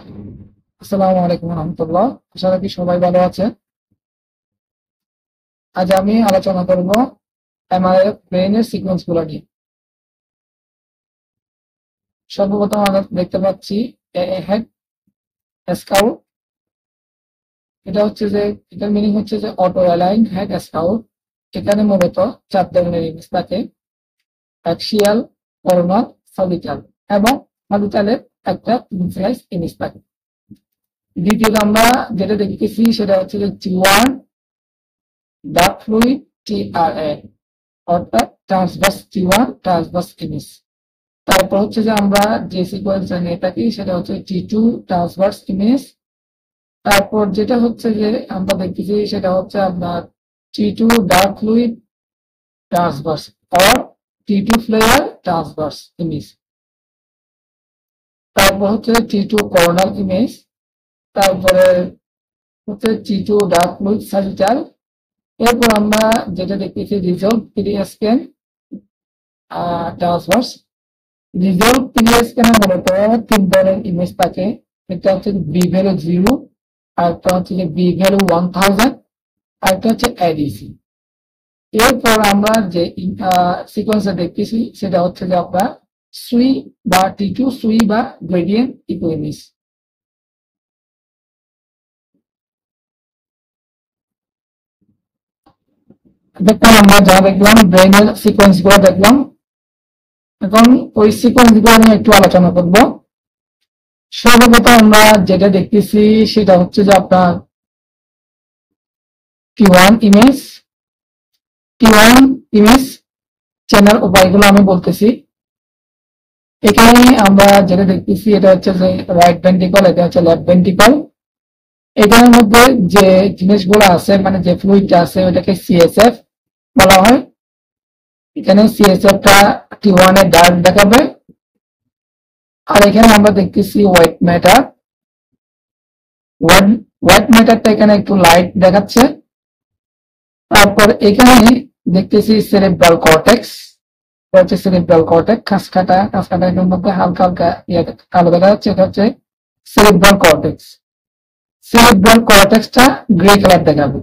আসসালামু আলাইকুম রহমতুল্লাহ। আশা রাখি সবাই ভালো আছে। আজ আমি আলোচনা করব এমআরআই ব্রেনের সিকোয়েন্স গুলো নিয়ে। সর্বপ্রথম আমরা দেখতে পাচ্ছি হেড স্কাউট। এটা হচ্ছে যে এটার মিনিং হচ্ছে যে অটো অ্যালাইন হেড স্কাউট। এখানে মূলত চার ধরনের ইমেজ থাকে: অ্যাক্সিয়াল, কর্নার, সার্ভিক্যাল এবং সার্ভিক্যালের একটা ইনফ্লুয়েন্স ইমেজ থাকে। দ্বিতীয়ত আমরা যেটা দেখতেছি সেটা হচ্ছে যে T1 ডার্ক ফ্লুইড TRA, অর্থাৎ ট্রান্সভার্স T1 ট্রান্সভার্স ইমেজ। তারপর হচ্ছে যে আমরা যে সিকোয়েন্সটা নিয়ে থাকি সেটা হচ্ছে T2 ট্রান্সভার্স ইমেজ। তারপর যেটা হচ্ছে যে আমরা দেখতেছি সেটা হচ্ছে আপনার T2 dark fluid transverse or T2 FLAIR transverse image. তারপর হচ্ছে T2 কর্নাল ইমেজ। তারপরে হচ্ছে T2 ডার্ক ফ্লুইড সার্ভিক্যাল। এরপর আমরা যেটা দেখতেছি রিজলভ পিডিএসকেন ট্রান্সভার্স। রিজলভ পিডিএসকেনের মূলত তিন ধরনের ইমেজ থাকে। একটা হচ্ছে বি ভ্যালু 0, আরেকটা হচ্ছে যে বি ভ্যালু 1000, আরেকটা হচ্ছে এডিসি। এরপর আমরা যে সিকোয়েন্সটা দেখতেছি সেটা হচ্ছে যে আপনার সুই বা T2 সুই বা গ্রেডিয়েন্ট ইকো ইমেজ। দেখলাম আমরা যা দেখলাম ব্রেনের সিকোয়েন্স গুলো দেখলাম। এখন ওই সিকোয়েন্স গুলো নিয়ে একটু আলোচনা করব। সর্বপ্রথম আমরা যেটা দেখতেছি সেটা হচ্ছে যে আপনার T1 ইমেজ। T1 ইমেজ চেনার উপায়গুলো আমি বলতেছি। এখানে আমরা যেটা দেখতেছি এটা হচ্ছে যে রাইট ভেন্ট্রিকল, এটা হচ্ছে লেফট ভেন্ট্রিকল। এখানের মধ্যে যে জিনিসগুলো আছে মানে যে ফ্লুইডটা আছে ওটাকে সিএসএফ বলা হয়। এখানে সিএসএফটা T1 এ ডার্ক দেখাবে, আর এখানে আমরা দেখতেছি হোয়াইট ম্যাটার। হোয়াইট ম্যাটারটা এখানে একটু লাইট দেখাচ্ছে। তারপর এখানে দেখতেছি সেরেব্রাল কর্টেক্স। হচ্ছে সেরেব্রাল কর্টেক্স, কাঁচকাটা মধ্যে হালকা হালকা কালো দেখা যাচ্ছে, এটা হচ্ছে সেরেব্রাল কর্টেক্স। সেরেব্রাল কর্টেক্সটা গ্রে কালার দেখাবে।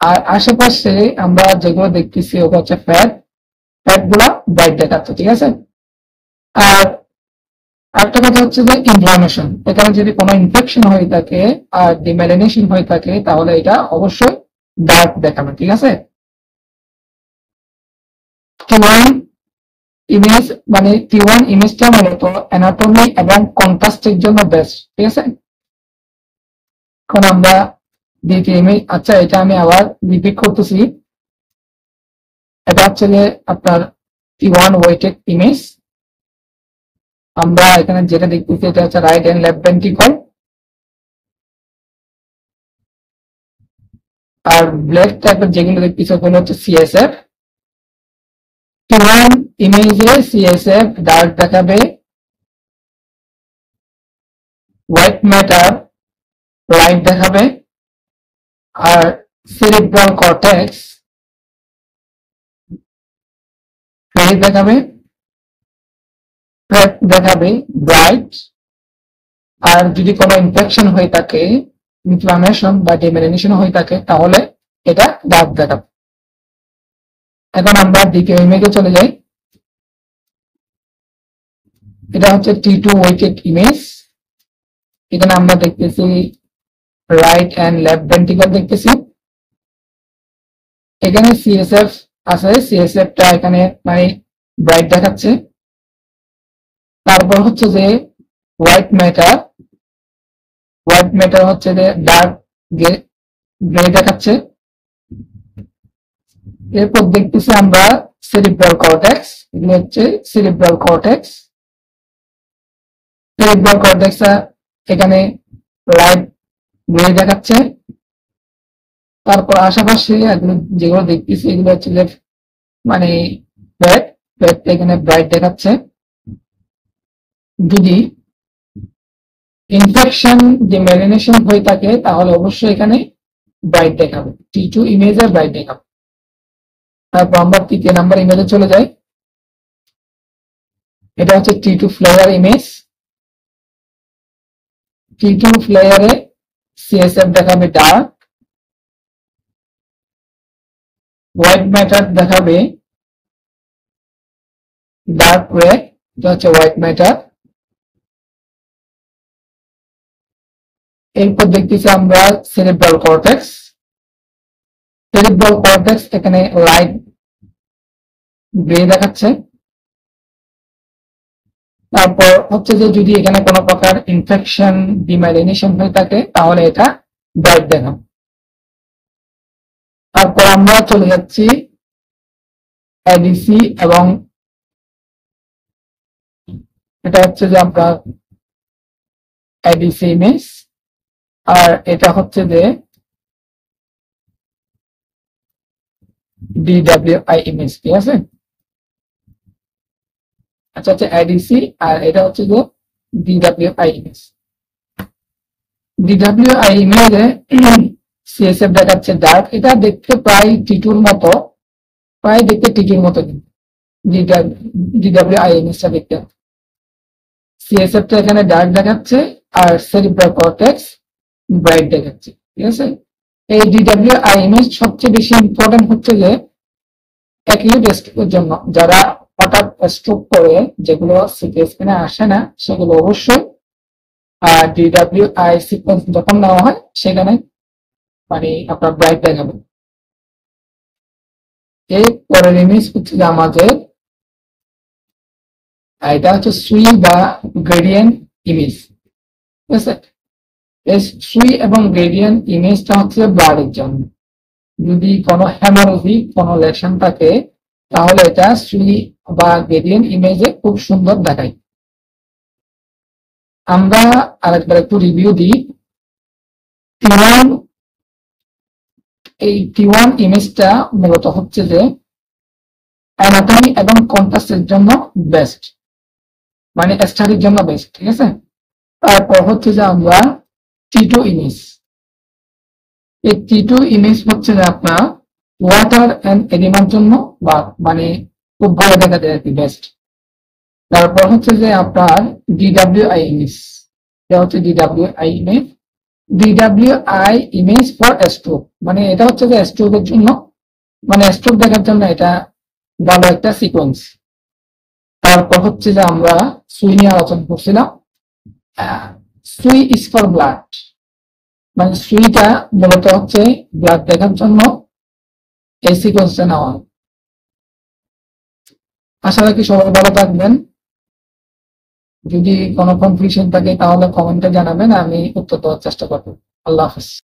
আর আশেপাশে আমরা যেগুলো দেখতেছি ওটা হচ্ছে ফ্যাট গুলা ব্রাইট দেখাচ্ছে, ঠিক আছে। আর আরেকটা কথা হচ্ছে যে ইনফ্লামেশন, এখানে যদি কোনো ইনফেকশন হয়ে থাকে আর ডিমেলিনেশন হয়ে থাকে তাহলে এটা অবশ্যই ডার্ক দেখাবে, ঠিক আছে। T1 ইমেজ মানে T1 ইমেজটা মূলত অ্যানাটমি এবং কন্ট্রাস্টের জন্য বেস্ট, ঠিক আছে। এখন আমরা দ্বিতীয় ইমেজ, আচ্ছা এটা আমি আবার রিপিট করতেছি। এটা হচ্ছে যে আপনার T1 ওয়েটেড ইমেজ। আমরা এখানে যেটা দেখতেছি এটা হচ্ছে রাইট এন্ড লেফট ভেন্ট্রিকল। আর ব্ল্যাক টাইপের যেগুলো দেখতেছি ওগুলো হচ্ছে সিএসএফ। T1 ইমেজে সিএসএফ ডার্ক দেখাবে, হোয়াইট ম্যাটার লাইট দেখাবে, আর সেরেব্রাল কর্টেক্স গ্রে দেখাবে, ফ্যাট দেখাবে ব্রাইট। আর যদি কোনো ইনফেকশন হয়ে থাকে, ইনফ্লামেশন বা ডিমেলিনেশন হয়ে থাকে তাহলে এটা ডার্ক দেখাবে। এখন আমরা দ্বিতীয় ইমেজে চলে যাই। এটা হচ্ছে T2 ওয়েটেড ইমেজ। এখানে আমরা দেখতেছি রাইট এন্ড লেফট ভেন্ট্রিকল দেখতেছি। এখানে সিএসএফ আছে, সিএসএফটা এখানে মানে ব্রাইট দেখাচ্ছে। তারপর হচ্ছে যে হোয়াইট ম্যাটার, হোয়াইট ম্যাটার হচ্ছে যে ডার্ক গ্রে দেখাচ্ছে। এরপর দেখতেছি আমরা সেরিব্রাল কর্টেক্স, এগুলো হচ্ছে সেরিব্রাল কর্টেক্স। সেরিব্রাল কর্টেক্স এখানে লাইট গ্রে দেখাচ্ছে। তারপর আশেপাশে যেগুলো দেখতেছি এগুলো হচ্ছে যে মানে ফ্যাট, ফ্যাটটা এখানে ব্রাইট দেখাচ্ছে। যদি ইনফেকশন ডিমেলিনেশন হয়ে থাকে তাহলে অবশ্যই এখানে ব্রাইট দেখাবে, T2 ইমেজে ব্রাইট দেখাবে। তারপর আমরা তৃতীয় নাম্বার ইমেজে চলে যাই। এটা হচ্ছে T2 ফ্লেয়ার ইমেজ। T2 লেয়ারে CSF দেখাবে ডার্ক, হোয়াইট ম্যাটার দেখাবে ডার্ক রেড, এটা হচ্ছে হোয়াইট ম্যাটার। এরপর দেখতেছি আমরা সেরিব্রাল কর্টেক্স। সেরিব্রাল কর্টেক্স এখানে লাইট গ্রে দেখাচ্ছে। তারপর হচ্ছে যে যদি এখানে কোনো প্রকার ইনফেকশন ডিমাইলিনেশন হয়ে থাকে তাহলে এটা ব্রাইট দেখাবে। তারপর আমরা চলে যাচ্ছি এডিসি, এবং এটা হচ্ছে যে আমরা এডিসি ইমেজ, আর এটা হচ্ছে যে DWI ইমেজ, ঠিক আছে। আচ্ছা আচ্ছা, এডিসি আর এটা হচ্ছে যে DWI ইমেজ। DWI ইমেজে CSF দেখাচ্ছে ডার্ক, এটা দেখতে প্রায় টিটুর মতো, প্রায় দেখতে টিটুর মতো DWI ইমেজটা দেখতে। CSF টা এখানে ডার্ক দেখাচ্ছে আর সেরিব্রাল কর্টেক্স ব্রাইট দেখাচ্ছে, ঠিক আছে। এই DWI ইমেজ সবচেয়ে বেশি ইম্পর্টেন্ট হচ্ছে যে অ্যাকিউট স্ট্রোকের জন্য, যারা হঠাৎ স্ট্রোক করে যেগুলো সিটি স্ক্যানে আসে না, সেগুলো অবশ্যই DWI সিকোয়েন্স যখন নেওয়া হয় সেখানে মানে আপনার ব্রাইট দেখাবে। এই পরের ইমেজ হচ্ছে যে আমাদের এটা হচ্ছে সুই বা গ্রেডিয়েন্ট ইমেজ, ঠিক আছে। এই সুই এবং গ্রেডিয়েন্ট ইমেজটা হচ্ছে ব্লাডের জন্য। যদি কোনো হ্যামারোজিক কোনো লেশন থাকে তাহলে এটা সুই বা গ্রেডিয়েন্ট ইমেজে খুব সুন্দর দেখায়। আমরা আরেকবার একটু রিভিউ দিই। T1, এই T1 ইমেজটা মূলত হচ্ছে যে অ্যানাটমি এবং কন্ট্রাস্টের জন্য বেস্ট, মানে স্টাডির জন্য বেস্ট, ঠিক আছে। তারপর হচ্ছে যে আমরা T2 ইমেজ। এই T2 ইমেজ হচ্ছে যে আপনার ওয়াটার এন্ড এডিমার জন্য বা মানে খুব ভালো দেখা যায় আর কি, বেস্ট। তারপর হচ্ছে যে আপনার DWI ইমেজ, এটা হচ্ছে DWI image. DWI image for stroke, মানে এটা হচ্ছে যে স্ট্রোকের জন্য, মানে স্ট্রোক দেখার জন্য এটা ভালো একটা সিকোয়েন্স। তারপর হচ্ছে যে আমরা সুই নিয়ে আলোচনা করছিলাম। সুই ইজ ফর ব্লাড, মানে সুইটা মূলত হচ্ছে ব্লাড দেখার জন্য এই সিকোয়েন্সটা নেওয়া হয়। আশা রাখি সবাই ভালো থাকবেন। যদি কোনো কনফিউশন থাকে তাহলে কমেন্টে জানাবেন, আমি উত্তর দেওয়ার চেষ্টা করবো। আল্লাহ হাফেজ।